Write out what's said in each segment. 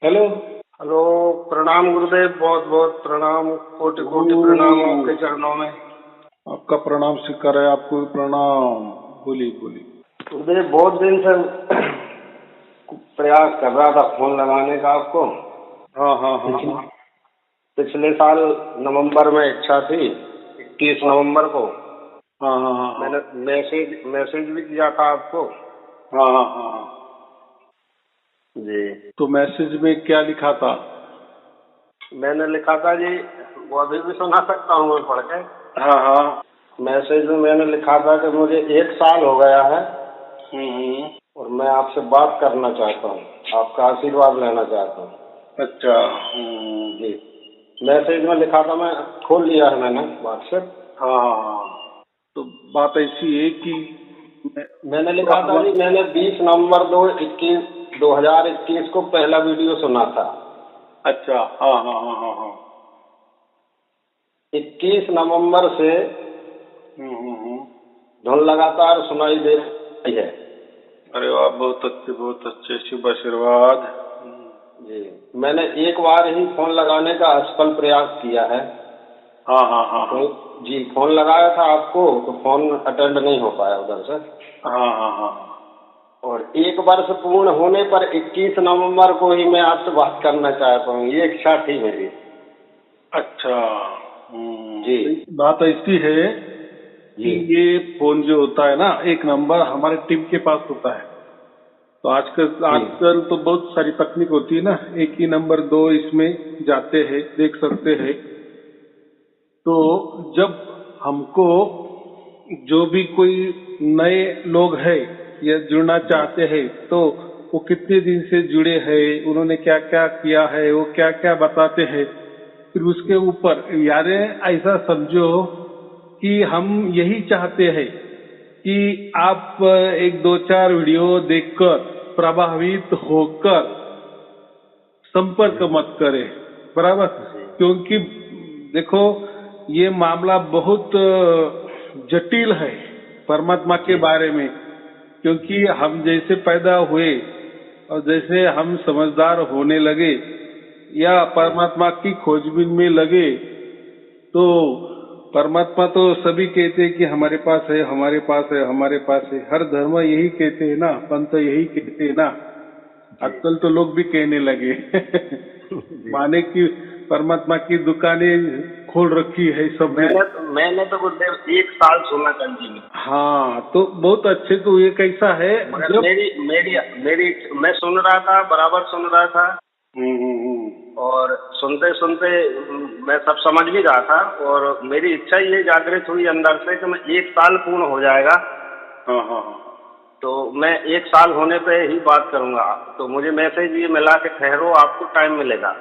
Hello. Hello. प्रणाम गुरुदेव, बहुत बहुत प्रणाम, कोटि कोटि प्रणाम आपके चरणों में। आपका प्रणाम स्वीकार है, आपको भी प्रणाम। बोलिए बोलिए। गुरुदेव बहुत दिन से प्रयास कर रहा था फोन लगाने का आपको। हाँ हाँ हाँ हाँ पिछले साल नवंबर में इच्छा थी, 21 नवंबर को हाँ हाँ हाँ हाँ मैंने मैसेज भी किया था आपको। हाँ हाँ हाँ हाँ। जी। तो मैसेज में क्या लिखा था? मैंने लिखा था जी, वो अभी भी सुना सकता हूँ मैं पढ़ के। हाँ हाँ। मैसेज में मैंने लिखा था कि मुझे 1 साल हो गया है हम्म। और मैं आपसे बात करना चाहता हूँ, आपका आशीर्वाद लेना चाहता हूँ। अच्छा। जी। मैसेज में लिखा था, मैं खोल लिया है मैंने व्हाट्सएप। हाँ हाँ हाँ। तो बात ऐसी है कि मैंने तो लिखा था जी, मैंने 20 नवंबर 2021 को पहला वीडियो सुना था। अच्छा। हाँ हाँ हाँ हाँ हाँ। 21 नवंबर से हम्म। धुन लगातार सुनाई दे रही है। अरे वाह, बहुत अच्छे, शुभ आशीर्वाद। जी। मैंने एक बार ही फोन लगाने का असफल प्रयास किया है। हाँ हाँ हाँ हाँ जी, फोन लगाया था आपको तो फोन अटेंड नहीं हो पाया उधर से। हाँ हाँ हाँ हाँ। और 1 वर्ष पूर्ण होने पर 21 नवंबर को ही मैं आपसे बात करना चाहता हूँ, ये इच्छा थी मेरी। अच्छा। जी तो बात ऐसी है कि जी ये फोन जो होता है ना, एक नंबर हमारे टीम के पास होता है। तो आजकल जी आजकल तो बहुत सारी तकनीक होती है ना, एक ही नंबर दो इसमें जाते हैं, देख सकते हैं। तो जब हमको जो भी कोई नए लोग हैं या जुड़ना जी चाहते हैं, तो वो कितने दिन से जुड़े हैं, उन्होंने क्या क्या किया है, वो क्या क्या बताते हैं, फिर उसके ऊपर यार ऐसा समझो कि हम यही चाहते हैं कि आप एक दो चार वीडियो देखकर प्रभावित होकर संपर्क जी मत करें। बराबर। जी क्योंकि देखो, ये मामला बहुत जटिल है परमात्मा के जी बारे में। क्योंकि हम जैसे पैदा हुए और जैसे हम समझदार होने लगे या जी परमात्मा की खोजबीन में लगे, तो परमात्मा तो सभी कहते हैं कि हमारे पास है, हमारे पास है, हमारे पास है। हर धर्म यही कहते हैं ना, पंथ यही कहते हैं ना। जी आजकल तो लोग भी कहने लगे जी। माने कि परमात्मा की दुकानें खोल रखी है सबने। मैंने तो गुरुदेव 1 साल सुना कंटिन्यू। हाँ, तो बहुत अच्छे। तो ये कैसा है मगर जब मेरी मेरी मेरी मैं सुन रहा था, बराबर सुन रहा था। हम्म। और सुनते सुनते मैं सब समझ भी रहा था। और मेरी इच्छा ये जागृत हुई अंदर से कि मैं 1 साल पूर्ण हो जाएगा हाँ हाँ हाँ तो मैं 1 साल होने पे ही बात करूंगा। तो मुझे मैसेज ये मिला कि ठहरो, आपको टाइम मिलेगा।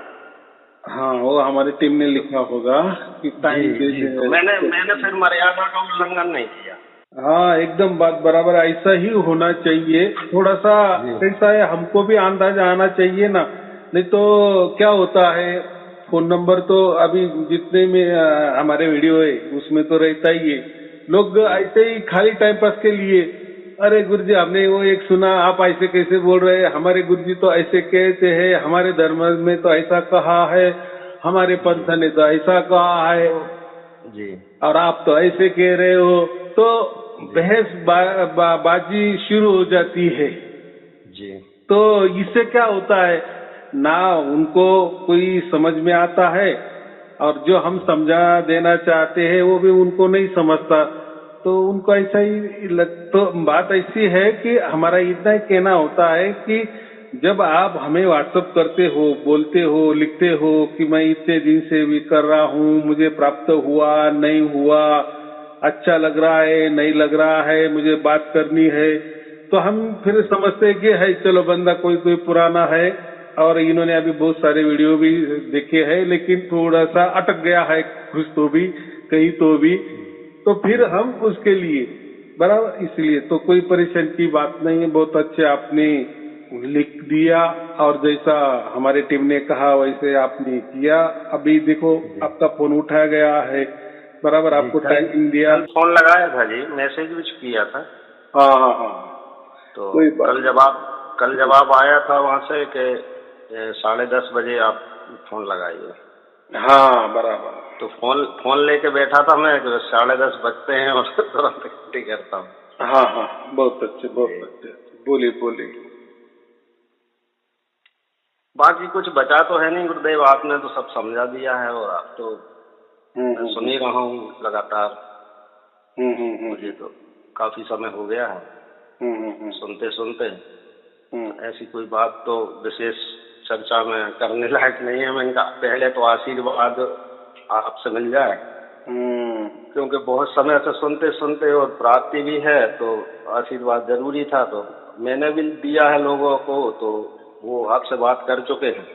हाँ, वो हमारी टीम ने तो लिखा होगा कि जी टाइम दे जी, तो दे। मैंने मैंने फिर मर्यादा का उल्लंघन नहीं किया। हाँ, एकदम बात बराबर, ऐसा ही होना चाहिए। थोड़ा सा जी कैसा है, हमको भी अंदाजा आना चाहिए ना। नहीं तो क्या होता है, फोन नंबर तो अभी जितने में हमारे वीडियो है उसमें तो रहता ही है। लोग जी ऐसे ही खाली टाइम पास के लिए, अरे गुरुजी हमने वो एक सुना, आप ऐसे कैसे बोल रहे हैं, हमारे गुरुजी तो ऐसे कहते हैं, हमारे धर्म में तो ऐसा कहा है, हमारे जी पंथ ने तो ऐसा कहा है, जी और आप तो ऐसे कह रहे हो। तो जी बहस बाजी शुरू हो जाती है। जी तो इससे क्या होता है ना, उनको कोई समझ में आता है, और जो हम समझा देना चाहते हैं वो भी उनको नहीं समझता। तो उनको ऐसा ही तो बात ऐसी है कि हमारा इतना ही कहना होता है कि जब आप हमें व्हाट्सअप करते हो, बोलते हो, लिखते हो कि मैं इतने दिन से भी कर रहा हूँ, मुझे प्राप्त हुआ नहीं हुआ, अच्छा लग रहा है नहीं लग रहा है, मुझे बात करनी है, तो हम फिर समझते हैं कि है चलो बंदा कोई कोई पुराना है, और इन्होंने अभी बहुत सारे वीडियो भी देखे हैं, लेकिन थोड़ा सा अटक गया है कुछ तो भी, कहीं तो भी। तो फिर जी हम उसके लिए बराबर, इसलिए तो कोई परेशान की बात नहीं है। बहुत अच्छे आपने लिख दिया, और जैसा हमारे टीम ने कहा वैसे आपने किया। अभी देखो जी आपका फोन उठाया गया है, बराबर जी। आपको कल टाइमिंग दिया। कल फोन लगाया था जी, मैसेज भी किया था। हाँ हाँ हाँ, तो कोई बात कल जवाब आया था वहां से कि 10:30 बजे आप फोन लगाइए। हाँ बराबर। तो फोन लेके बैठा था मैं, 10:30 बजते हैं और तुरंत कटी करता हूँ। हाँ हाँ, बहुत अच्छे बहुत अच्छे। बोलिए बोलिए। बाकी कुछ बचा तो है नहीं गुरुदेव, आपने तो सब समझा दिया है और आप तो मैं सुन ही रहा हूँ लगातार। मुझे तो काफी समय हो गया है सुनते सुनते। ऐसी कोई बात तो विशेष चर्चा में करने लायक नहीं है। मैंने कहा पहले तो आशीर्वाद आपसे मिल जाए, क्योंकि बहुत समय से सुनते सुनते और प्राप्ति भी है, तो आशीर्वाद जरूरी था। तो मैंने भी दिया है लोगों को, तो वो आपसे बात कर चुके हैं।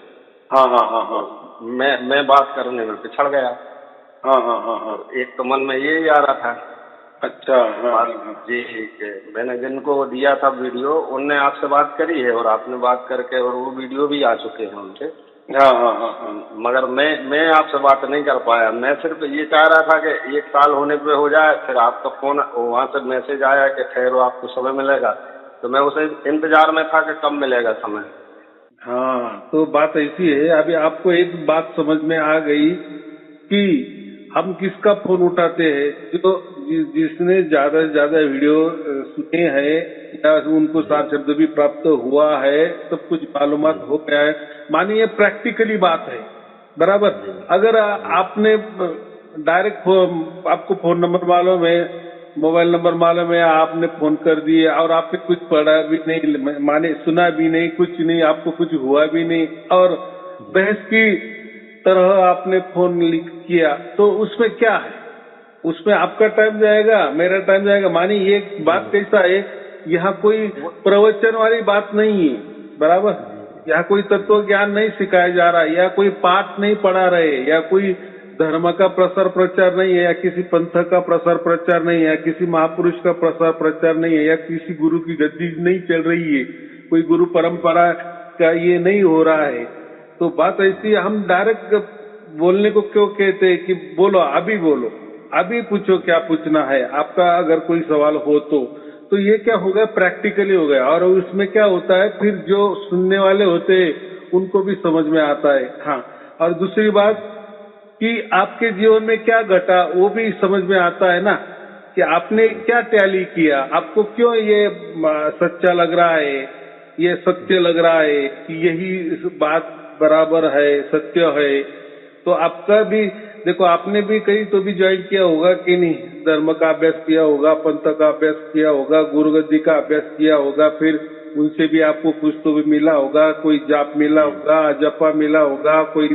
हाँ हाँ हाँ हाँ। मैं बात करने में पिछड़ गया। हाँ हाँ हाँ हाँ। एक तो मन में ये आ रहा था। अच्छा। हाँ बात हाँ जी, मैंने जिनको दिया था वीडियो, उनने आपसे बात करी है और आपने बात करके, और वो वीडियो भी आ चुके हैं उनके। हाँ हाँ हाँ हाँ। मगर मैं आपसे बात नहीं कर पाया। मैं सिर्फ ये चाह रहा था कि 1 साल होने पे हो जाए। फिर आपका फोन वहाँ से मैसेज आया कि खैर आपको समय मिलेगा, तो मैं उसे इंतजार में था कि कब मिलेगा समय। हाँ, तो बात ऐसी है, अभी आपको एक बात समझ में आ गई कि हम किसका फोन उठाते हैं। जो जिसने ज्यादा से ज्यादा वीडियो सुने हैं या उनको सार शब्द भी प्राप्त हुआ है, सब कुछ मालूमात हो गया है, मानिए प्रैक्टिकली बात है बराबर। अगर आपने डायरेक्ट आपको फोन नंबर मालूम है, मोबाइल नंबर मालूम है, आपने फोन कर दिए और आपने कुछ पढ़ा भी नहीं, माने सुना भी नहीं, कुछ नहीं, आपको कुछ हुआ भी नहीं, और बहस की तरह आपने फोन किया, तो उसमें क्या है? उसमें आपका टाइम जाएगा, मेरा टाइम जाएगा। मानी ये बात कैसा है, यहाँ कोई प्रवचन वाली बात नहीं है बराबर। यहाँ कोई तत्व ज्ञान नहीं सिखाया जा रहा है, या कोई पाठ नहीं पढ़ा रहे, या कोई धर्म का प्रसार प्रचार नहीं है, या किसी पंथ का प्रसार प्रचार नहीं है, या किसी महापुरुष का प्रसार प्रचार नहीं है, या किसी गुरु की गद्दी नहीं चल रही है, कोई गुरु परंपरा का ये नहीं हो रहा है। तो बात ऐसी है, हम डायरेक्ट बोलने को क्यों कहते हैं कि बोलो, अभी बोलो, अभी पूछो क्या पूछना है आपका, अगर कोई सवाल हो तो ये क्या हो गया, प्रैक्टिकली हो गया। और उसमें क्या होता है, फिर जो सुनने वाले होते हैं उनको भी समझ में आता है। हाँ, और दूसरी बात कि आपके जीवन में क्या घटा वो भी समझ में आता है ना, कि आपने क्या टैली किया, आपको क्यों ये सच्चा लग रहा है, ये सत्य लग रहा है कि यही बात बराबर है, सत्य है। तो आपका भी देखो, आपने भी कहीं तो भी ज्वाइन किया होगा कि नहीं, धर्म का अभ्यास किया होगा, पंथ का अभ्यास किया होगा, गुरुगद्दी का अभ्यास किया होगा, फिर उनसे भी आपको कुछ तो भी मिला होगा, कोई जाप मिला होगा, जपा मिला होगा, कोई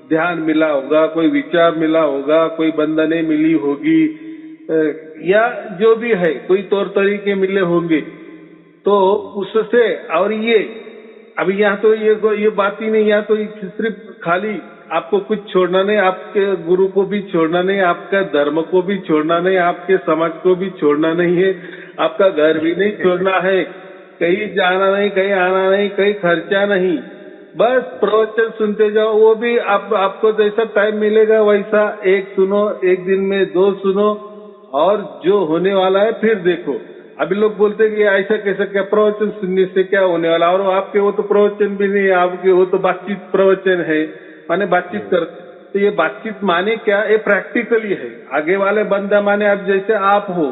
ध्यान मिला होगा, कोई विचार मिला होगा, कोई बंधने मिली होगी, या जो भी है कोई तौर तरीके मिले होंगे। तो उससे, और ये अभी यहाँ तो ये बात ही नहीं, यहाँ तो सिर्फ खाली आपको कुछ छोड़ना नहीं, आपके गुरु को भी छोड़ना नहीं, आपका धर्म को भी छोड़ना नहीं, आपके समाज को भी छोड़ना नहीं है, आपका घर भी नहीं छोड़ना है, कहीं जाना नहीं, कहीं आना नहीं, कहीं खर्चा नहीं, बस प्रवचन सुनते जाओ। वो भी आपको जैसा टाइम मिलेगा वैसा, एक सुनो, एक दिन में 2 सुनो, और जो होने वाला है फिर देखो। अभी लोग बोलते हैं कि ऐसा कैसा, क्या प्रवचन सुनने से क्या होने वाला, और आपके वो तो प्रवचन भी नहीं है, आपके वो तो बातचीत प्रवचन है, माने बातचीत कर। तो ये बातचीत माने क्या, ये प्रैक्टिकली है। आगे वाले बंदा माने आप जैसे आप हो,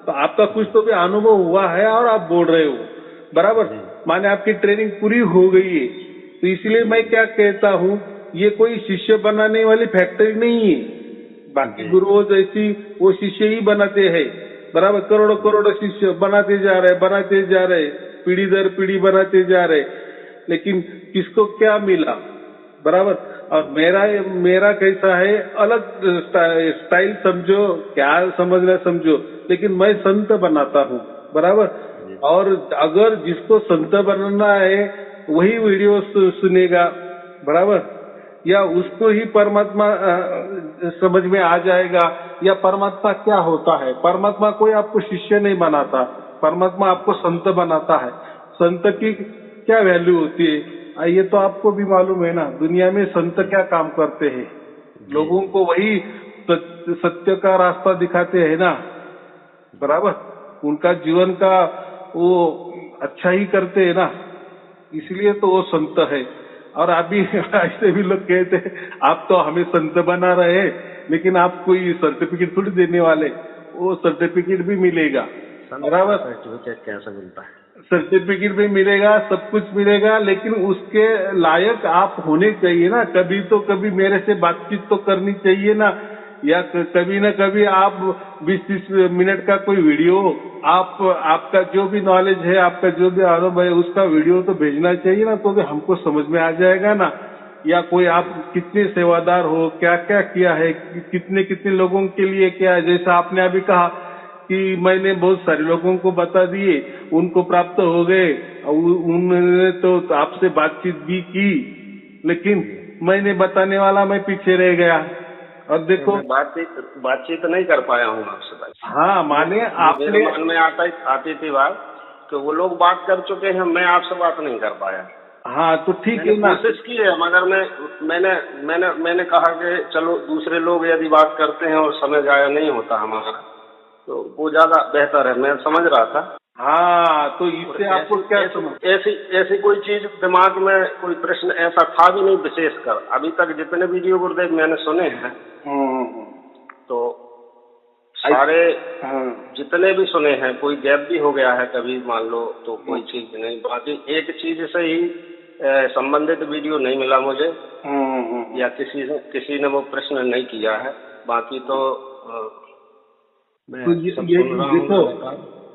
तो आपका कुछ तो भी अनुभव हुआ है और आप बोल रहे हो बराबर, माने आपकी ट्रेनिंग पूरी हो गई है। तो इसलिए मैं क्या कहता हूँ, ये कोई शिष्य बनाने वाली फैक्ट्री नहीं है। बाकी गुरुओं जैसी वो शिष्य ही बनाते हैं बराबर, करोड़ों करोड़ों शिष्य बनाते जा रहे, पीढ़ी दर पीढ़ी बनाते जा रहे, लेकिन किसको क्या मिला बराबर। और मेरा कैसा है, अलग स्टाइल समझो, क्या समझना समझो, लेकिन मैं संत बनाता हूँ बराबर। और अगर जिसको संत बनाना है वही वीडियो सुनेगा बराबर, या उसको ही परमात्मा समझ में आ जाएगा, या परमात्मा क्या होता है। परमात्मा कोई आपको शिष्य नहीं बनाता, परमात्मा आपको संत बनाता है। संत की क्या वैल्यू होती है, ये तो आपको भी मालूम है ना। दुनिया में संत क्या काम करते हैं, लोगों को वही सत्य का रास्ता दिखाते हैं ना बराबर, उनका जीवन का वो अच्छा ही करते हैं ना, इसलिए तो वो संत है। और अभी ऐसे भी लोग कहते हैं आप तो हमें संत बना रहे हैं, लेकिन आप कोई सर्टिफिकेट थोड़ी देने वाले, वो सर्टिफिकेट भी मिलेगा, बराबर। सर्टिफिकेट कैसे मिलता है? सर्टिफिकेट भी मिलेगा, सब कुछ मिलेगा, लेकिन उसके लायक आप होने चाहिए ना। कभी तो कभी मेरे से बातचीत तो करनी चाहिए ना, या कभी ना कभी आप 20-30 मिनट का कोई वीडियो, आप आपका जो भी नॉलेज है, आपका जो भी अनुभव है, उसका वीडियो तो भेजना चाहिए ना, तो भी हमको समझ में आ जाएगा ना। या कोई आप कितने सेवादार हो, क्या क्या किया है, कितने कितने लोगों के लिए क्या है। जैसा आपने अभी कहा कि मैंने बहुत सारे लोगों को बता दिए, उनको प्राप्त हो गए, उन्होंने तो आपसे बातचीत भी की, लेकिन मैंने बताने वाला मैं पीछे रह गया। और देखो, मैं बातचीत नहीं कर पाया हूँ आपसे भाई। हाँ, माने आपने, मेरे मन में आती थी बात कि वो लोग बात कर चुके हैं, मैं आपसे बात नहीं कर पाया। हाँ तो ठीक मैंने है ना। कोशिश की है, मगर मैंने कहा कि चलो दूसरे लोग यदि बात करते हैं और समय जाया नहीं होता हमारा, तो वो ज्यादा बेहतर है, मैं समझ रहा था। हाँ, तो इससे आपको क्या समझ, ऐसी कोई चीज दिमाग में, कोई प्रश्न ऐसा था भी नहीं विशेषकर। अभी तक जितने वीडियो गुरुदेव मैंने सुने हैं, तो सारे जितने भी सुने हैं, कोई गैप भी हो गया है कभी मान लो तो कोई चीज नहीं। बाकी एक चीज से ही संबंधित वीडियो नहीं मिला मुझे, या किसी ने वो प्रश्न नहीं किया है। बाकी तो मैं सब सुन रहा हूँ। देखो,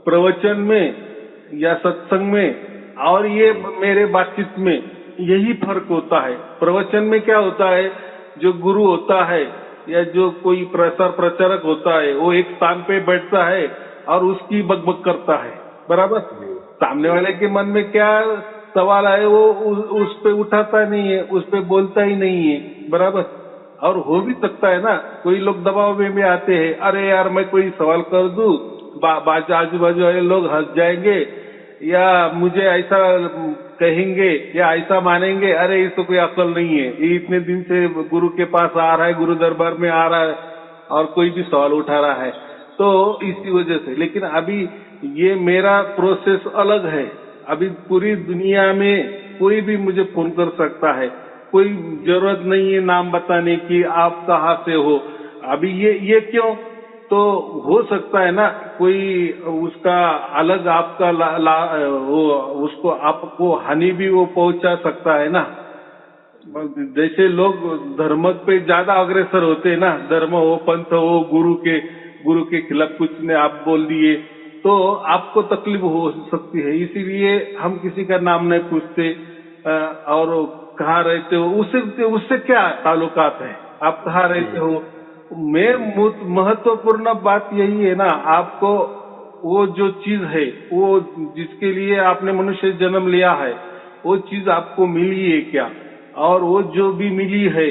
प्रवचन में या सत्संग में और ये मेरे बातचीत में यही फर्क होता है। प्रवचन में क्या होता है, जो गुरु होता है या जो कोई प्रसार प्रचारक होता है, वो एक स्थान पे बैठता है और उसकी बकबक करता है, बराबर। सामने वाले के मन में क्या सवाल है, वो उस पे उठाता नहीं है, उस पे बोलता ही नहीं है, बराबर। और हो भी सकता है ना, कोई लोग दबाव में भी आते हैं, अरे यार मैं कोई सवाल कर दूं, आजू बाजू वाले लोग हंस जाएंगे, या मुझे ऐसा कहेंगे या ऐसा मानेंगे, अरे इसको कोई अकल नहीं है, ये इतने दिन से गुरु के पास आ रहा है, गुरु दरबार में आ रहा है और कोई भी सवाल उठा रहा है, तो इसी वजह से। लेकिन अभी ये मेरा प्रोसेस अलग है। अभी पूरी दुनिया में कोई भी मुझे फोन कर सकता है, कोई जरूरत नहीं है नाम बताने की, आप कहाँ से हो। अभी ये क्यों, तो हो सकता है ना कोई उसका अलग आपका वो उसको आपको हानि भी वो पहुंचा सकता है ना। जैसे लोग धर्म पे ज्यादा अग्रसर होते हैं ना, धर्म हो, पंथ हो, गुरु के खिलाफ कुछ ने आप बोल दिए तो आपको तकलीफ हो सकती है। इसीलिए हम किसी का नाम नहीं पूछते, और कहाँ रहते हो, उससे उससे क्या ताल्लुकात है, आप कहाँ रहते हो। मैं महत्वपूर्ण बात यही है ना, आपको वो जो चीज है, वो जिसके लिए आपने मनुष्य जन्म लिया है, वो चीज आपको मिली है क्या, और वो जो भी मिली है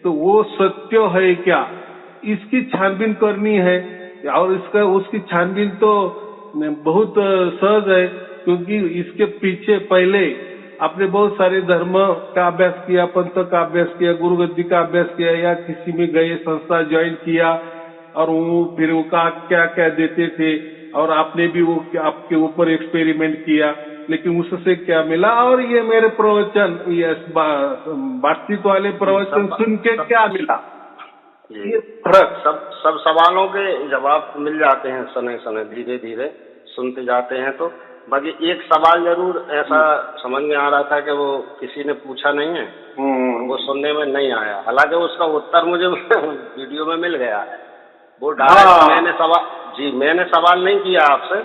तो वो सत्य है क्या, इसकी छानबीन करनी है। और उसकी छानबीन तो बहुत सहज है, क्योंकि इसके पीछे पहले आपने बहुत सारे धर्म का अभ्यास किया, पंथ का अभ्यास किया, गुरु गद्दी का अभ्यास किया, या किसी में गए, संस्था ज्वाइन किया, और वो फिर वो क्या क्या देते थे, और आपने भी वो आपके ऊपर एक्सपेरिमेंट किया, लेकिन उससे क्या मिला। और ये मेरे प्रवचन, ये बातचीत वाले प्रवचन सुन के क्या मिला, ये फर्क। सब सवालों के जवाब मिल जाते हैं सने सने, धीरे धीरे सुनते जाते हैं तो। बाकी एक सवाल जरूर ऐसा समझ में आ रहा था कि वो किसी ने पूछा नहीं है, वो सुनने में नहीं आया, हालांकि उसका उत्तर मुझे वीडियो में मिल गया है। वो डायरेक्ट मैंने सवाल नहीं किया आपसे,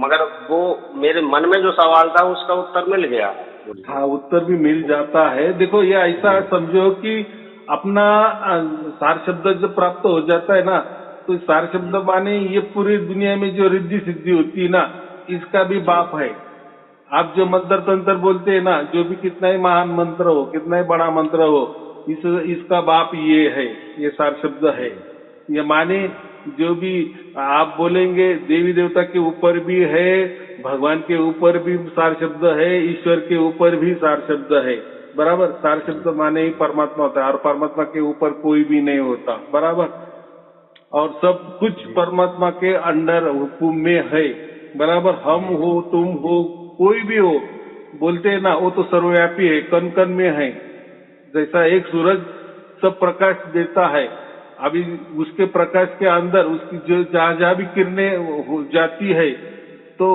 मगर वो मेरे मन में जो सवाल था उसका उत्तर मिल गया है। हाँ, उत्तर भी मिल जाता है। देखो, ये ऐसा समझो कि अपना सार शब्द जब प्राप्त हो जाता है ना, तो सार शब्द माने ये पूरी दुनिया में जो रिद्धि सिद्धि होती है ना, इसका भी बाप है। आप जो मंत्र तंत्र बोलते हैं ना, जो भी कितना ही महान मंत्र हो, कितना ही बड़ा मंत्र हो, इसका बाप ये है, ये सार शब्द है। ये माने जो भी आप बोलेंगे, देवी देवता के ऊपर भी है, भगवान के ऊपर भी सार शब्द है, ईश्वर के ऊपर भी सार शब्द है, बराबर। सार शब्द माने ही परमात्मा होता है, और परमात्मा के ऊपर कोई भी नहीं होता, बराबर। और सब कुछ परमात्मा के अंडर हुकुम में है, बराबर। हम हो, तुम हो, कोई भी हो, बोलते हैं ना, वो तो सर्वव्यापी है, कण कण में है। जैसा एक सूरज सब प्रकाश देता है, अभी उसके प्रकाश के अंदर उसकी जो जहां जहां भी किरणें हो जाती है, तो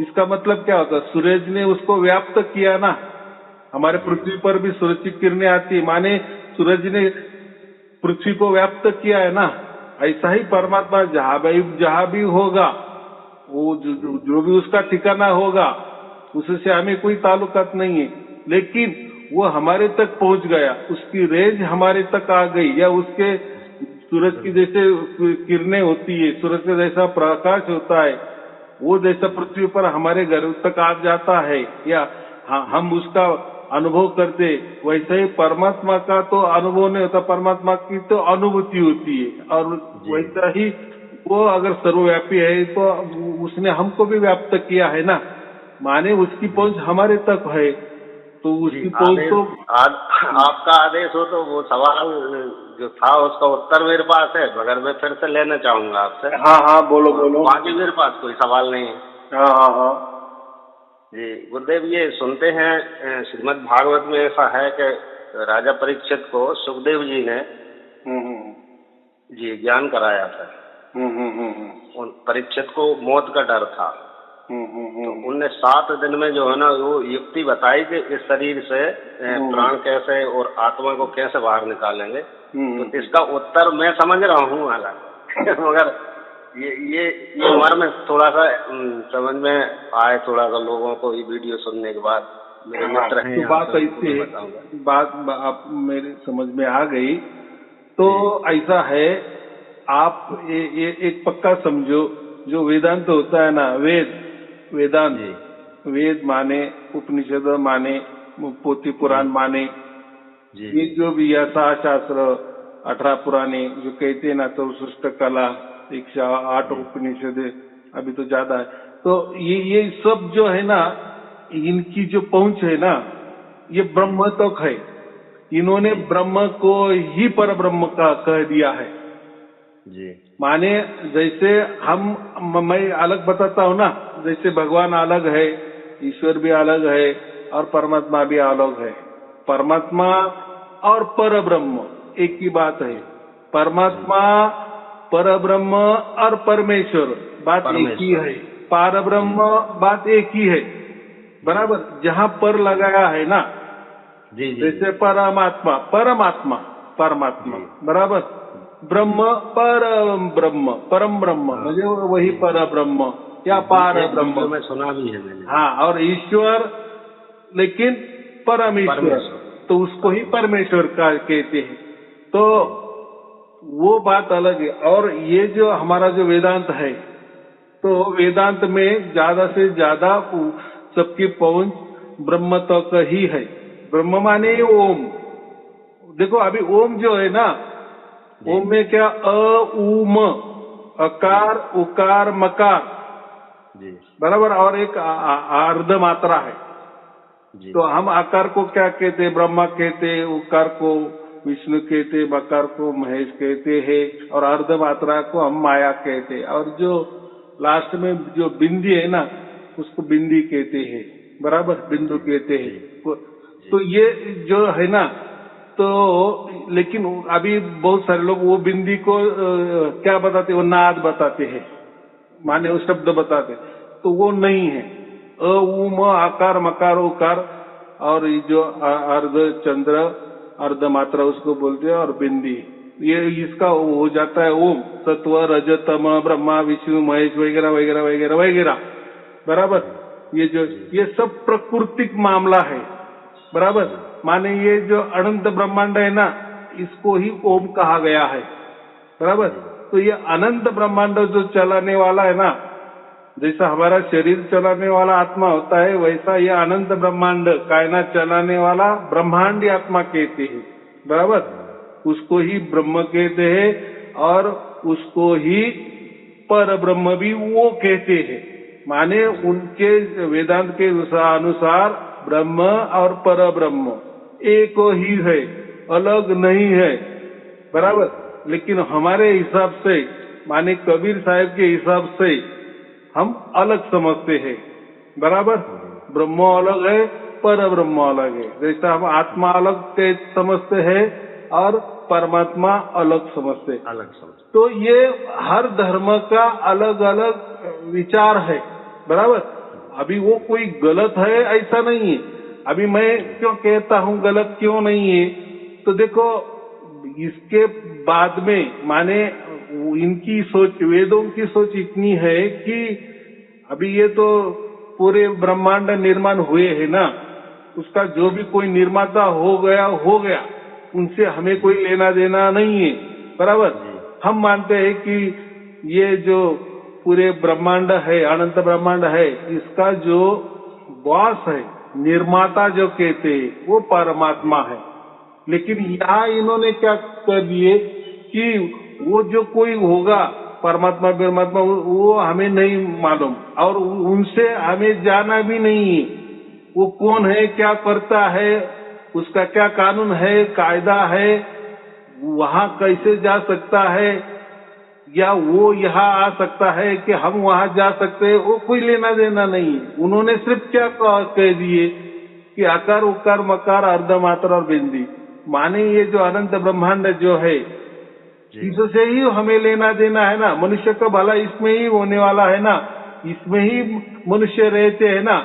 इसका मतलब क्या होता है, सूरज ने उसको व्याप्त किया ना। हमारे पृथ्वी पर भी सूरज की किरणें आती है, माने सूरज ने पृथ्वी को व्याप्त किया है ना। ऐसा ही परमात्मा जहां भी होगा, वो जो भी उसका ठिकाना होगा, उससे हमें कोई ताल्लुकात नहीं है, लेकिन वो हमारे तक पहुंच गया, उसकी रेंज हमारे तक आ गई, या उसके सूरज की जैसे किरणें होती है, सूरज का जैसा प्रकाश होता है, वो जैसा पृथ्वी पर हमारे घर तक आ जाता है, या हम उसका अनुभव करते, वैसे ही परमात्मा का तो अनुभव नहीं होता, परमात्मा की तो अनुभूति होती है। और वैसा ही वो अगर सर्वव्यापी है तो उसने हमको भी व्याप्त किया है ना, माने उसकी पहुंच हमारे तक है, तो उसकी पहुंच तो आपका आदेश हो तो वो सवाल जो था उसका उत्तर मेरे पास है, मगर मैं फिर से लेना चाहूंगा आपसे। हाँ हाँ, बोलो बोलो। बाकी मेरे पास कोई सवाल नहीं है। हाँ हाँ हाँ जी गुरुदेव, ये सुनते हैं श्रीमद् भागवत में ऐसा है कि राजा परीक्षित को सुखदेव जी ने जी ज्ञान कराया था। उन परीक्षित को मौत का डर था, तो उनने 7 दिन में जो है ना वो युक्ति बताई कि इस शरीर से प्राण कैसे और आत्मा को कैसे बाहर निकालेंगे। तो इसका उत्तर मैं समझ रहा हूँ हालांकि मगर ये मर्म थोड़ा सा समझ में आए, थोड़ा सा लोगों को ये वीडियो सुनने के बाद। मेरे मित्र हैं, तो बात ऐसे बात आप मेरे समझ में आ गई। तो ऐसा है, आप ये एक पक्का समझो, जो वेदांत होता है ना, वेदांत, वेद माने उपनिषद माने पोथी पुराण माने, ये जो भी यथा शास्त्र 18 पुराने जो कहते हैं ना, 64 कला 108 उपनिषद, अभी तो ज्यादा है। तो ये सब जो है ना, इनकी जो पहुंच है ना, ये ब्रह्म तक है। इन्होंने ब्रह्म को ही पर ब्रह्म का कह दिया है जी। माने जैसे मैं अलग बताता हूँ ना, जैसे भगवान अलग है, ईश्वर भी अलग है, और परमात्मा भी अलग है। परमात्मा और पर ब्रह्म एक ही बात है। परमात्मा, पर ब्रह्म और परमेश्वर बात एक ही है। पार ब्रह्म बात एक ही है, बराबर। जहाँ पर लगाया है ना, जैसे परमात्मा परमात्मा बराबर, ब्रह्म परम ब्रह्म म्हणजे वही पर ब्रह्म या पार ब्रह्म, मैं सुना भी है मैंने। हाँ, और ईश्वर लेकिन परमेश्वर, तो उसको ही परमेश्वर का कहते हैं। तो वो बात अलग है। और ये जो हमारा जो वेदांत है, तो वेदांत में ज्यादा से ज्यादा सबकी पहुंच ब्रह्म तक ही है। ब्रह्म माने ओम। देखो अभी ओम जो है ना, ओम में क्या अ उ म, अकार उकार मकार बराबर, और एक अर्ध मात्रा है। तो हम आकार को क्या कहते हैं, ब्रह्मा कहते हैं, उकार को विष्णु कहते, मकार को महेश कहते हैं, और अर्ध मात्रा को हम माया कहते हैं, और जो लास्ट में जो बिंदी है ना, उसको बिंदी कहते हैं, बराबर, बिंदु कहते हैं। तो ये जो है ना, तो लेकिन अभी बहुत सारे लोग वो बिंदी को क्या बताते हैं, वो नाद बताते हैं, माने वो शब्द बताते, तो वो नहीं है। अ उ म आकार मकार उकार, और ये जो अर्ध चंद्र अर्ध मात्रा उसको बोलते हैं, और बिंदी, ये इसका हो जाता है ओम। सत्व रज तम ब्रह्मा विष्णु महेश वगैरह वगैरह वगैरह वगैरह, बराबर। ये सब प्राकृतिक मामला है, बराबर। माने ये जो अनंत ब्रह्मांड है ना, इसको ही ओम कहा गया है, बराबर। तो ये अनंत ब्रह्मांड जो चलाने वाला है ना, जैसा हमारा शरीर चलाने वाला आत्मा होता है, वैसा ये अनंत ब्रह्मांड कायनात चलाने वाला ब्रह्मांडी आत्मा कहते हैं, बराबर। उसको ही ब्रह्म कहते हैं, और उसको ही पर ब्रह्म भी वो कहते हैं। माने उनके वेदांत के अनुसार ब्रह्म और पर ब्रह्म एक ही है, अलग नहीं है, बराबर। लेकिन हमारे हिसाब से, माने कबीर साहब के हिसाब से हम अलग समझते हैं, बराबर। ब्रह्म अलग है पर ब्रह्म अलग है। जैसा हम आत्मा अलग के समझते हैं और परमात्मा अलग समझते हैं। अलग समझ। तो ये हर धर्म का अलग अलग विचार है, बराबर। अभी वो कोई गलत है ऐसा नहीं है। अभी मैं क्यों कहता हूँ गलत क्यों नहीं है, तो देखो इसके बाद में माने इनकी सोच, वेदों की सोच इतनी है कि अभी ये तो पूरे ब्रह्मांड निर्माण हुए है ना, उसका जो भी कोई निर्माता हो गया, उनसे हमें कोई लेना देना नहीं है, बराबर। हम मानते हैं कि ये जो पूरे ब्रह्मांड है, अनंत ब्रह्मांड है, इसका जो बॉस है, निर्माता जो कहते हैं, वो परमात्मा है। लेकिन यहाँ इन्होंने क्या कर दिए कि वो जो कोई होगा परमात्मा वो हमें नहीं मालूम और उनसे हमें जाना भी नहीं है। वो कौन है, क्या करता है, उसका क्या कानून है, कायदा है, वहां कैसे जा सकता है, या वो यहाँ आ सकता है कि हम वहां जा सकते हैं, वो कोई लेना देना नहीं है। उन्होंने सिर्फ क्या कह दिए कि आकार उकार मकार अर्धमात्र और बिंदी, माने ये जो अनंत ब्रह्मांड जो है इससे ही हमें लेना देना है ना। मनुष्य का भला इसमें ही होने वाला है ना, इसमें ही मनुष्य रहते हैं ना।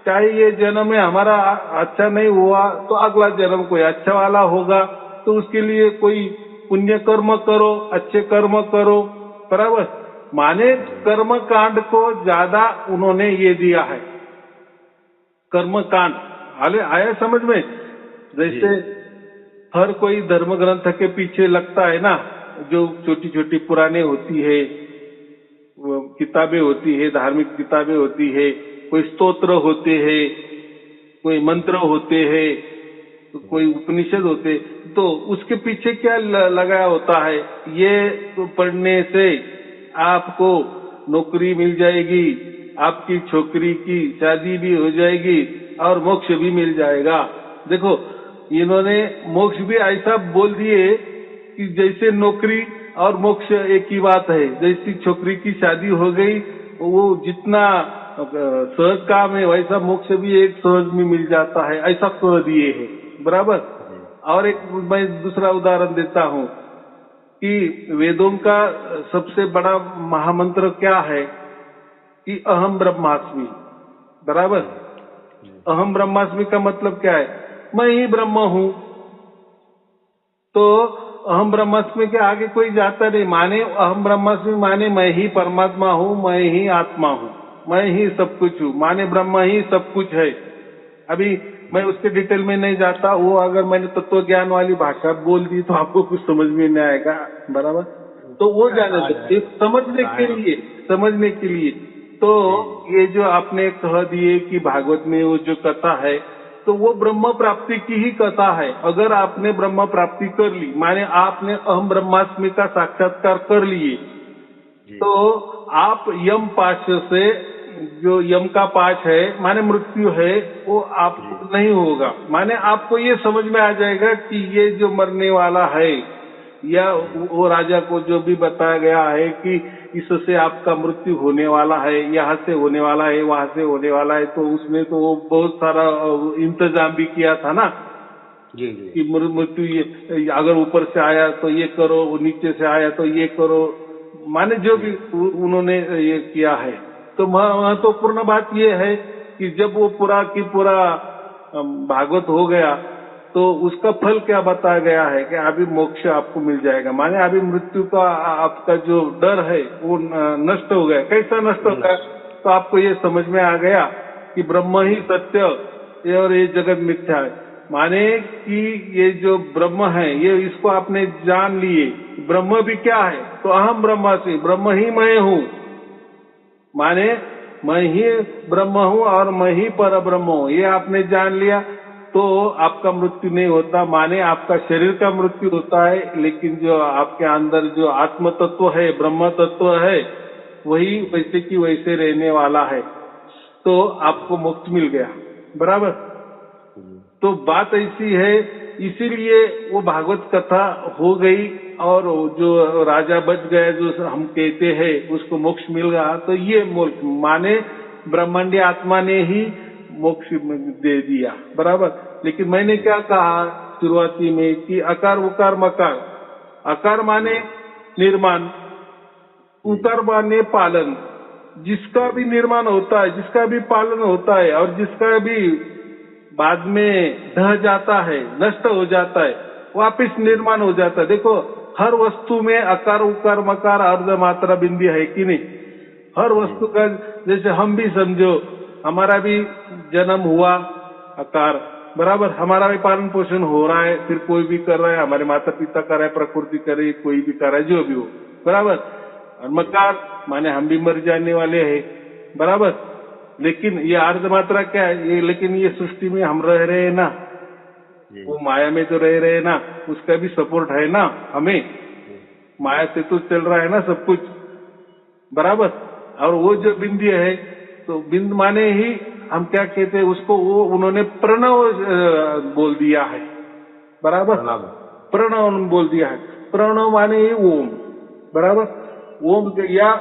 चाहे ये जन्म में हमारा अच्छा नहीं हुआ तो अगला जन्म कोई अच्छा वाला होगा, तो उसके लिए कोई पुण्य कर्म करो, अच्छे कर्म करो, बराबर। माने कर्म कांड को ज्यादा उन्होंने ये दिया है, कर्म कांड। आया समझ में? जैसे हर कोई धर्म ग्रंथ के पीछे लगता है ना, जो छोटी छोटी पुराने होती है, किताबें होती है, धार्मिक किताबें होती है, कोई स्तोत्र होते हैं, कोई मंत्र होते हैं, तो कोई उपनिषद होते, तो उसके पीछे क्या लगाया होता है, ये तो पढ़ने से आपको नौकरी मिल जाएगी, आपकी छोकरी की शादी भी हो जाएगी और मोक्ष भी मिल जाएगा। देखो इन्होंने मोक्ष भी ऐसा बोल दिए कि जैसे नौकरी और मोक्ष एक ही बात है। जैसी छोकरी की शादी हो गई, वो जितना सहज काम है वैसा मोक्ष भी एक सहज में मिल जाता है, ऐसा कह दिए है, बराबर। और एक मैं दूसरा उदाहरण देता हूँ कि वेदों का सबसे बड़ा महामंत्र क्या है कि अहम ब्रह्मास्मि, बराबर। अहम ब्रह्मास्मि का मतलब क्या है? मैं ही ब्रह्म हूँ। तो अहम ब्रह्मास्मि के आगे कोई जाता नहीं, माने अहम ब्रह्मास्मि माने मैं ही परमात्मा हूँ, मैं ही आत्मा हूँ, मैं ही सब कुछ हूँ, माने ब्रह्म ही सब कुछ है। अभी मैं उसके डिटेल में नहीं जाता, वो अगर मैंने तत्व ज्ञान वाली भाषा बोल दी तो आपको कुछ समझ में नहीं आएगा, बराबर। तो वो जाने दो, समझने के लिए तो ये जो आपने कह दिए कि भागवत में वो जो कथा है, तो वो ब्रह्म प्राप्ति की ही कथा है। अगर आपने ब्रह्म प्राप्ति कर ली, माने आपने अहम ब्रह्मास्मि का साक्षात्कार कर लिए, तो आप यम पाश से, जो यम का पाश है माने मृत्यु है, वो आपको नहीं होगा। माने आपको ये समझ में आ जाएगा कि ये जो मरने वाला है, या वो राजा को जो भी बताया गया है कि इससे आपका मृत्यु होने वाला है, यहाँ से होने वाला है, वहां से होने वाला है, तो उसने तो वो बहुत सारा इंतजाम भी किया था ना कि मृत्यु ये अगर ऊपर से आया तो ये करो, नीचे से आया तो ये करो, माने जो भी उन्होंने ये किया है। तो महत्वपूर्ण बात ये है कि जब वो पूरा की पूरा भागवत हो गया तो उसका फल क्या बताया गया है कि अभी मोक्ष आपको मिल जाएगा। माने अभी मृत्यु का आपका जो डर है वो नष्ट हो गया। कैसा नष्ट हो गया? तो आपको ये समझ में आ गया कि ब्रह्म ही सत्य और ये जगत मिथ्या है। माने कि ये जो ब्रह्म है, ये इसको आपने जान लिए। ब्रह्म भी क्या है? तो अहम ब्रह्मास्मि, ब्रह्म ही मैं हूँ। माने मैं ही ब्रह्म हूँ और मैं ही पर ब्रह्म हूँ, ये आपने जान लिया तो आपका मृत्यु नहीं होता। माने आपका शरीर का मृत्यु होता है, लेकिन जो आपके अंदर जो आत्म तत्व है, ब्रह्म तत्व है, वही वैसे की वैसे रहने वाला है, तो आपको मोक्ष मिल गया, बराबर। तो बात ऐसी है, इसीलिए वो भागवत कथा हो गई और जो राजा बच गए, जो हम कहते हैं उसको मोक्ष मिल गया। तो ये मोक्ष माने ब्रह्मांडी आत्मा ने ही मोक्ष दे दिया, बराबर। लेकिन मैंने क्या कहा शुरुआती में कि अकार उकार मकार, अकार माने निर्माण, उकार माने पालन। जिसका भी निर्माण होता है, जिसका भी पालन होता है और जिसका भी बाद में ढह जाता है, नष्ट हो जाता है, वापिस निर्माण हो जाता है। देखो हर वस्तु में अकार उकार मकार अर्ध मात्रा बिंदी है कि नहीं? हर वस्तु का, जैसे हम भी समझो, हमारा भी जन्म हुआ आकार, बराबर, हमारा भी पालन पोषण हो रहा है, फिर कोई भी कर रहा है, हमारे माता पिता कर रहे हैं, प्रकृति कर रही है, कोई भी कर रहा है, जो भी हो, बराबर। और मकार माने हम भी मर जाने वाले हैं, बराबर। लेकिन ये अर्ध मात्रा क्या है? ये लेकिन ये सृष्टि में हम रह रहे हैं ना, वो माया में तो रह रहे हैं ना, उसका भी सपोर्ट है ना हमें, माया से तो चल रहा है ना सब कुछ, बराबर। और वो जो बिंदी है, तो बिंद माने ही हम क्या कहते हैं उसको, वो उन्होंने प्रणव बोल दिया है, बराबर। प्रणव बोल दिया है, प्रणव माने ही ओम, बराबर। ओम के, या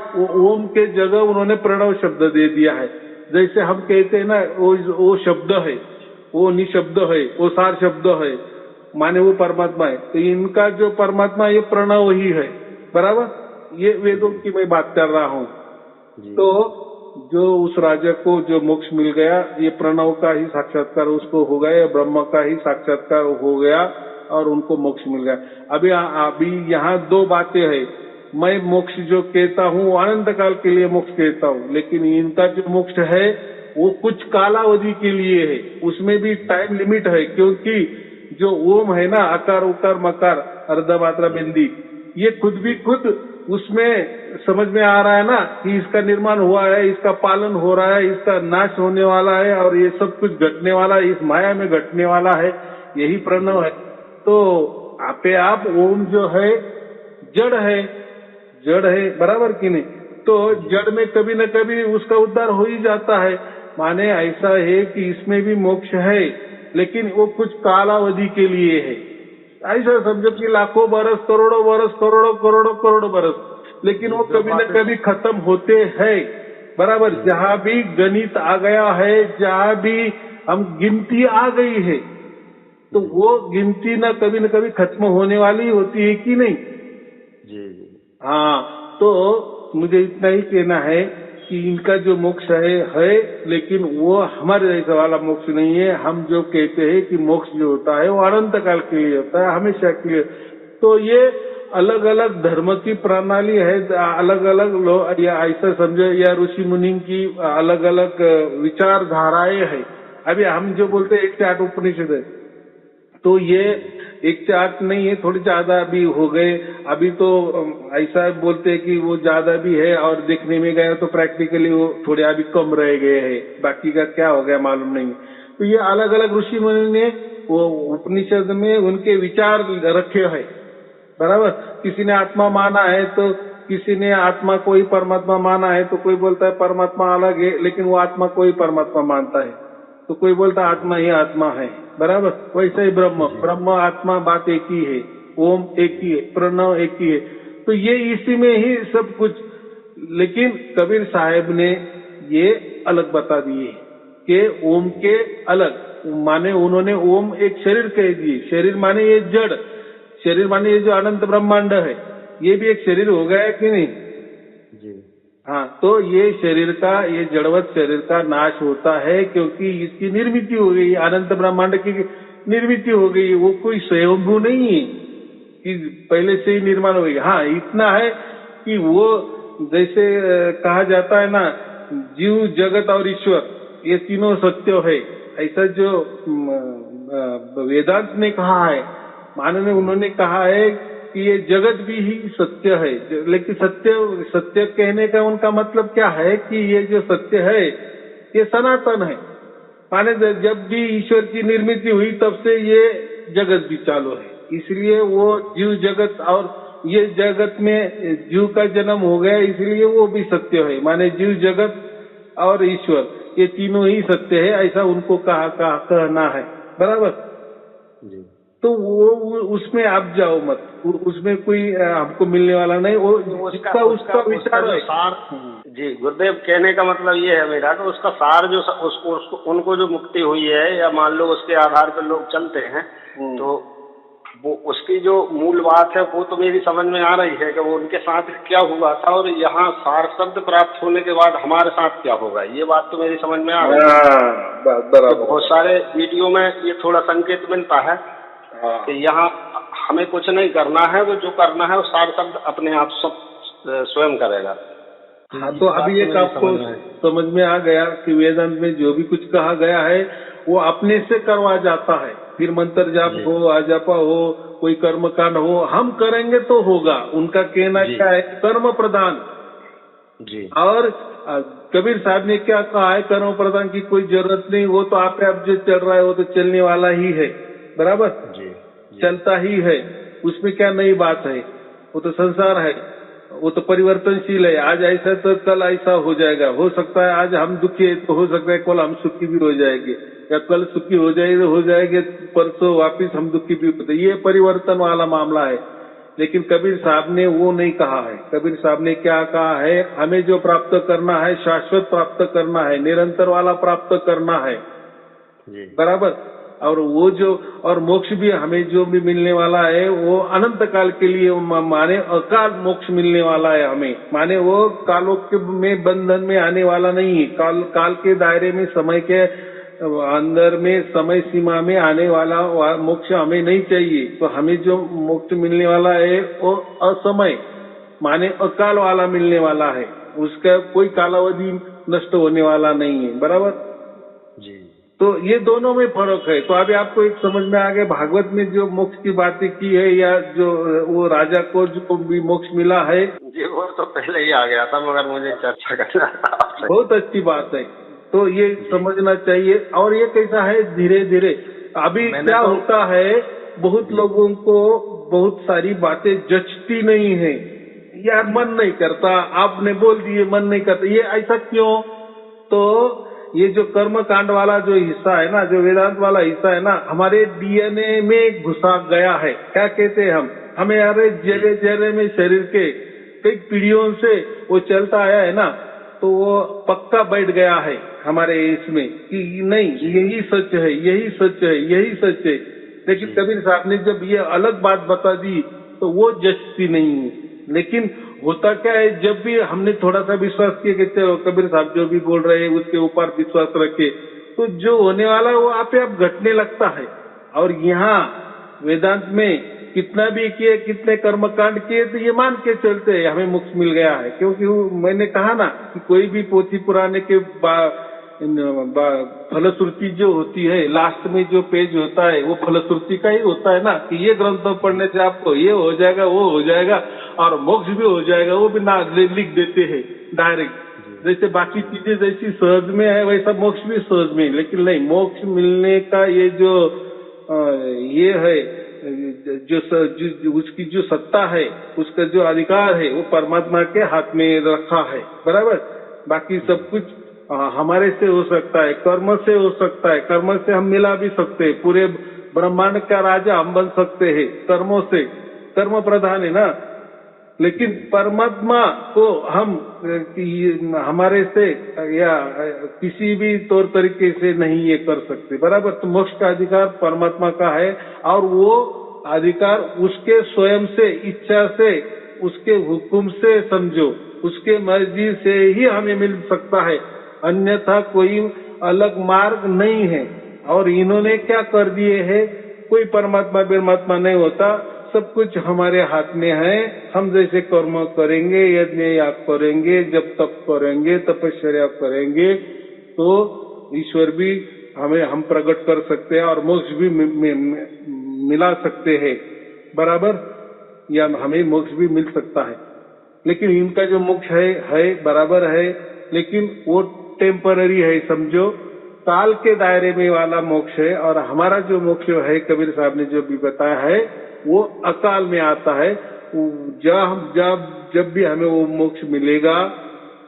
ओम के जगह उन्होंने प्रणव शब्द दे दिया है। जैसे हम कहते हैं ना, वो शब्द है, वो निशब्द है, वो सार शब्द है, माने वो परमात्मा है। तो इनका जो परमात्मा ये प्रणव ही है, बराबर। ये वेदों की मैं बात कर रहा हूँ। तो जो उस राजा को जो मोक्ष मिल गया, ये प्रणव का ही साक्षात्कार उसको हो गया, ब्रह्म का ही साक्षात्कार हो गया और उनको मोक्ष मिल गया। अभी यहाँ दो बातें हैं। मैं मोक्ष जो कहता हूँ अनंत काल के लिए मोक्ष कहता हूँ, लेकिन इनका जो मोक्ष है वो कुछ कालावधि के लिए है, उसमें भी टाइम लिमिट है। क्योंकि जो ओम है ना, अकार उकार मकार अर्धमात्रा बिंदी, ये खुद भी खुद उसमें समझ में आ रहा है ना कि इसका निर्माण हुआ है, इसका पालन हो रहा है, इसका नाश होने वाला है और ये सब कुछ घटने वाला है, इस माया में घटने वाला है, यही प्रणव है। तो आपे आप ओम जो है जड़ है, जड़ है, बराबर कि नहीं? तो जड़ में कभी न कभी उसका उद्धार हो ही जाता है। माने ऐसा है कि इसमें भी मोक्ष है, लेकिन वो कुछ कालावधि के लिए है। ऐसा समझो कि लाखों बरस, करोड़ों बरस, करोड़ों बरस, लेकिन वो कभी न कभी खत्म होते हैं, बराबर। जहाँ भी गणित आ गया है, जहाँ भी हम गिनती आ गई है, तो वो गिनती न कभी खत्म होने वाली होती है कि नहीं? जी। हाँ, तो मुझे इतना ही कहना है कि इनका जो मोक्ष है, लेकिन वो हमारे जैसा वाला मोक्ष नहीं है। हम जो कहते हैं कि मोक्ष जो होता है वो अनंत काल के लिए होता है, हमेशा के लिए। तो ये अलग अलग धर्म की प्रणाली है, अलग अलग लोग, या ऐसा समझो, या ऋषि मुनि की अलग अलग विचारधाराएं है। अभी हम जो बोलते हैं 108 उपनिषद है, तो ये 108 नहीं है, थोड़ी ज्यादा भी हो गए। अभी तो ऐसा बोलते हैं कि वो ज्यादा भी है, और देखने में गए तो प्रैक्टिकली वो थोड़े अभी कम रह गए हैं, बाकी का क्या हो गया मालूम नहीं। तो ये अलग अलग ऋषि मुनि ने वो उपनिषद में उनके विचार रखे हैं, बराबर। किसी ने आत्मा माना है, तो किसी ने आत्मा को ही परमात्मा माना है, तो कोई बोलता है परमात्मा अलग है, लेकिन वो आत्मा को ही परमात्मा मानता है। तो कोई बोलता आत्मा ही आत्मा है, बराबर। वैसे ही ब्रह्म आत्मा बात एक ही है, ओम एक ही है, प्रणव एक ही है। तो ये इसी में ही सब कुछ। लेकिन कबीर साहब ने ये अलग बता दिए कि ओम के अलग माने, उन्होंने ओम एक शरीर कह दिए। शरीर माने ये जड़, शरीर माने ये जो अनंत ब्रह्मांड है, ये भी एक शरीर हो गया कि नहीं? जी। हाँ, तो ये शरीर का, ये जड़वत शरीर का नाश होता है, क्योंकि इसकी निर्मित हो गई, अनंत ब्रह्मांड की निर्मित हो गई। वो कोई स्वयंभू नहीं है कि पहले से ही निर्माण हो गई। हाँ, इतना है कि वो जैसे कहा जाता है ना, जीव जगत और ईश्वर ये तीनों सत्य है, ऐसा जो वेदांत ने कहा है, मानने उन्होंने कहा है कि ये जगत भी ही सत्य है। लेकिन सत्य कहने का उनका मतलब क्या है कि ये जो सत्य है ये सनातन है। माने जब भी ईश्वर की निर्मित हुई तब से ये जगत भी चालू है, इसलिए वो जीव जगत, और ये जगत में जीव का जन्म हो गया, इसलिए वो भी सत्य है। माने जीव जगत और ईश्वर ये तीनों ही सत्य है, ऐसा उनको कहना है, बराबर जी। तो वो उसमें आप जाओ मत, उसमें कोई हमको मिलने वाला नहीं। वो उसका विचार है। सार जी गुरुदेव, कहने का मतलब ये है मेरा कि उसका सार जो उसको उनको जो मुक्ति हुई है, या मान लो उसके आधार पर लोग चलते हैं, तो वो उसकी जो मूल बात है वो तो मेरी समझ में आ रही है कि वो उनके साथ क्या हुआ था, और यहाँ सार शब्द प्राप्त होने के बाद हमारे साथ क्या होगा, ये बात तो मेरी समझ में आ रही है। तो बहुत सारे वीडियो में ये थोड़ा संकेत मिलता है कि यहाँ हमें कुछ नहीं करना है, वो जो करना है वो सार शब्द अपने आप सब स्वयं करेगा। हाँ, तो अभी एक आपको समझ में आ गया कि वेदांत में जो भी कुछ कहा गया है वो अपने से करवा जाता है। फिर मंत्र जाप हो, आजापा हो, कोई कर्म कांड हो, हम करेंगे तो होगा। उनका कहना क्या है, कर्म प्रधान जी। और कबीर साहब ने क्या कहा है, कर्म प्रधान की कोई जरूरत नहीं, वो तो आप जो चल रहा है वो तो चलने वाला ही है, बराबर जी। चलता ही है, उसमें क्या नई बात है, वो तो संसार है, वो तो परिवर्तनशील है। आज ऐसा तो कल ऐसा हो जाएगा। हो सकता है आज हम दुखी है तो हो सकता है कल हम सुखी भी हो जाएंगे, या कल सुखी हो जाएंगे परसों वापिस हम दुखी भी होते। ये परिवर्तन वाला मामला है। लेकिन कबीर साहब ने वो नहीं कहा है। कबीर साहब ने क्या कहा है, हमें जो प्राप्त करना है शाश्वत प्राप्त करना है, निरंतर वाला प्राप्त करना है, बराबर। और वो जो और मोक्ष भी हमें जो भी मिलने वाला है वो अनंत काल के लिए, माने अकाल मोक्ष मिलने वाला है हमें, माने वो कालों के में बंधन में आने वाला नहीं है। काल के दायरे में, समय के अंदर में, समय सीमा में आने वाला मोक्ष हमें नहीं चाहिए। तो हमें जो मोक्ष मिलने वाला है वो असमय माने अकाल वाला मिलने वाला है। उसका कोई कालावधि नष्ट होने वाला नहीं है, बराबर जी। तो ये दोनों में फर्क है। तो अभी आपको एक समझ में आ गया, भागवत में जो मोक्ष की बातें की है, या जो वो राजा को जो भी मोक्ष मिला है, जी वो तो पहले ही आ गया था, मगर मुझे चर्चा करना था। बहुत अच्छी बात है। तो ये समझना चाहिए। और ये कैसा है, धीरे धीरे अभी क्या होता है, बहुत लोगों को बहुत सारी बातें जचती नहीं है, यार मन नहीं करता, आपने बोल दिए मन नहीं करता, ये ऐसा क्यों? तो ये जो कर्म कांड वाला जो हिस्सा है ना, जो वेदांत वाला हिस्सा है ना, हमारे डीएनए में घुसा गया है। क्या कहते हैं हम, हमें अरे जरे जरे में शरीर के कई पीढ़ियों से वो चलता आया है ना, तो वो पक्का बैठ गया है हमारे इसमें कि नहीं, यही सच है, यही सच है, यही सच है। लेकिन कबीर साहब ने जब ये अलग बात बता दी तो वो जचती नहीं है। लेकिन होता क्या है, जब भी हमने थोड़ा सा विश्वास किया कि चलो कबीर साहब जो भी बोल रहे हैं उसके ऊपर विश्वास रखे, तो जो होने वाला है वो आपे आप घटने लगता है। और यहाँ वेदांत में कितना भी किए, कितने कर्मकांड किए, तो ये मान के चलते हैं हमें मोक्ष मिल गया है। क्योंकि मैंने कहा ना कि कोई भी पोथी पुराने के फलश्रुति जो होती है, लास्ट में जो पेज होता है वो फलश्रुति का ही होता है ना, कि ये ग्रंथ पढ़ने से आपको ये हो जाएगा, वो हो जाएगा, और मोक्ष भी हो जाएगा, वो भी ना लिख देते हैं डायरेक्ट। जैसे बाकी चीजें जैसी सहज में है वैसा मोक्ष भी सहज में। लेकिन नहीं, मोक्ष मिलने का ये जो ये है, जो उसकी जो सत्ता है, उसका जो अधिकार है, वो परमात्मा के हाथ में रखा है, बराबर। बाकी सब कुछ हमारे से हो सकता है, कर्म से हो सकता है, कर्म से हम मिला भी सकते हैं, पूरे ब्रह्मांड का राजा हम बन सकते हैं कर्मों से, कर्म प्रधान है ना। लेकिन परमात्मा को हम हमारे से या किसी भी तौर तरीके से नहीं ये कर सकते, बराबर। तो मोक्ष का अधिकार परमात्मा का है, और वो अधिकार उसके स्वयं से, इच्छा से, उसके हुक्म से समझो, उसके मर्जी से ही हमें मिल सकता है, अन्यथा कोई अलग मार्ग नहीं है। और इन्होंने क्या कर दिए है, कोई परमात्मा परमात्मा नहीं होता, सब कुछ हमारे हाथ में है। हम जैसे कर्म करेंगे, यज्ञ याग करेंगे, जब तप करेंगे, तपस्या करेंगे, तो ईश्वर भी हम प्रकट कर सकते हैं और मोक्ष भी मिला सकते हैं, बराबर, या हमें मोक्ष भी मिल सकता है। लेकिन इनका जो मोक्ष है बराबर है, लेकिन वो टेम्पररी है, समझो, काल के दायरे में वाला मोक्ष है। और हमारा जो मोक्ष है, कबीर साहब ने जो भी बताया है, वो अकाल में आता है। जब भी हमें वो मोक्ष मिलेगा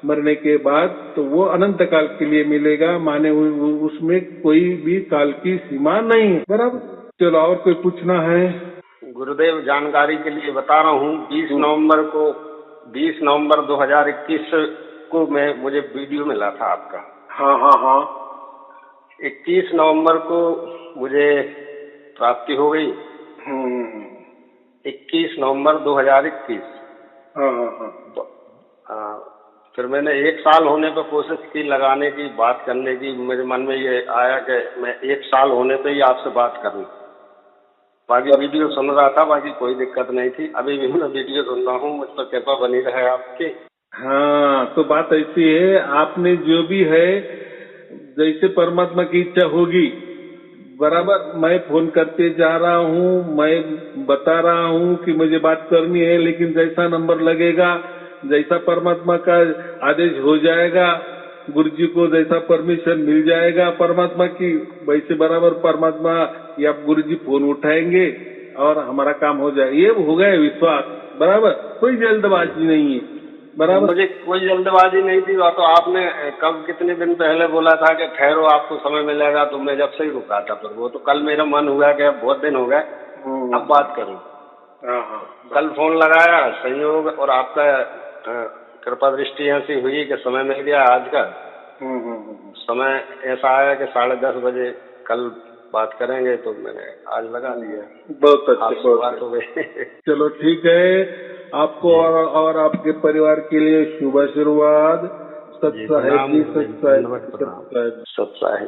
मरने के बाद, तो वो अनंत काल के लिए मिलेगा, माने उसमें कोई भी काल की सीमा नहीं है, बराबर। चलो और कोई पूछना है? गुरुदेव जानकारी के लिए बता रहा हूँ, 20 नवंबर 2021 को मुझे वीडियो मिला था आपका। हाँ हाँ हाँ। 21 नवंबर को मुझे प्राप्ति हो गई। 21 नवंबर 2021। हाँ हाँ हाँ। फिर मैंने 1 साल होने पर कोशिश की लगाने की, बात करने की। मेरे मन में ये आया कि मैं 1 साल होने पे ही आपसे बात करूं। बाकी वीडियो सुन रहा था, बाकी कोई दिक्कत नहीं थी। अभी भी मैं वीडियो सुन रहा हूँ, मुझ पर कृपा बनी रहे आपकी। हाँ, तो बात ऐसी है, आपने जो भी है, जैसे परमात्मा की इच्छा होगी, बराबर। मैं फोन करते जा रहा हूँ, मैं बता रहा हूँ कि मुझे बात करनी है, लेकिन जैसा नंबर लगेगा, जैसा परमात्मा का आदेश हो जाएगा, गुरुजी को जैसा परमिशन मिल जाएगा परमात्मा की, वैसे बराबर परमात्मा या गुरुजी फोन उठाएंगे और हमारा काम हो जाए। ये हो गया विश्वास, बराबर। कोई जल्दबाजी नहीं है, बराबर। मुझे कोई जल्दबाजी नहीं थी। वो तो आपने कब कितने दिन पहले बोला था कि ठहरो, आपको समय मिलेगा, तो मैं जब से ही रुका था। पर वो तो कल मेरा मन हुआ कि अब बहुत दिन हो गए, अब बात करूं। कल फोन लगाया, संयोग और आपका कृपा दृष्टि ऐसी हुई कि समय मिल गया आज का। समय ऐसा आया कि 10:30 बजे कल बात करेंगे, तो मैंने आज लगा लिया। बहुत अच्छी बात हो गई। चलो ठीक है, आपको और आपके परिवार के लिए शुभ आशीर्वाद। सत्साहिब जी, सत्साहिब। सत्साहिब।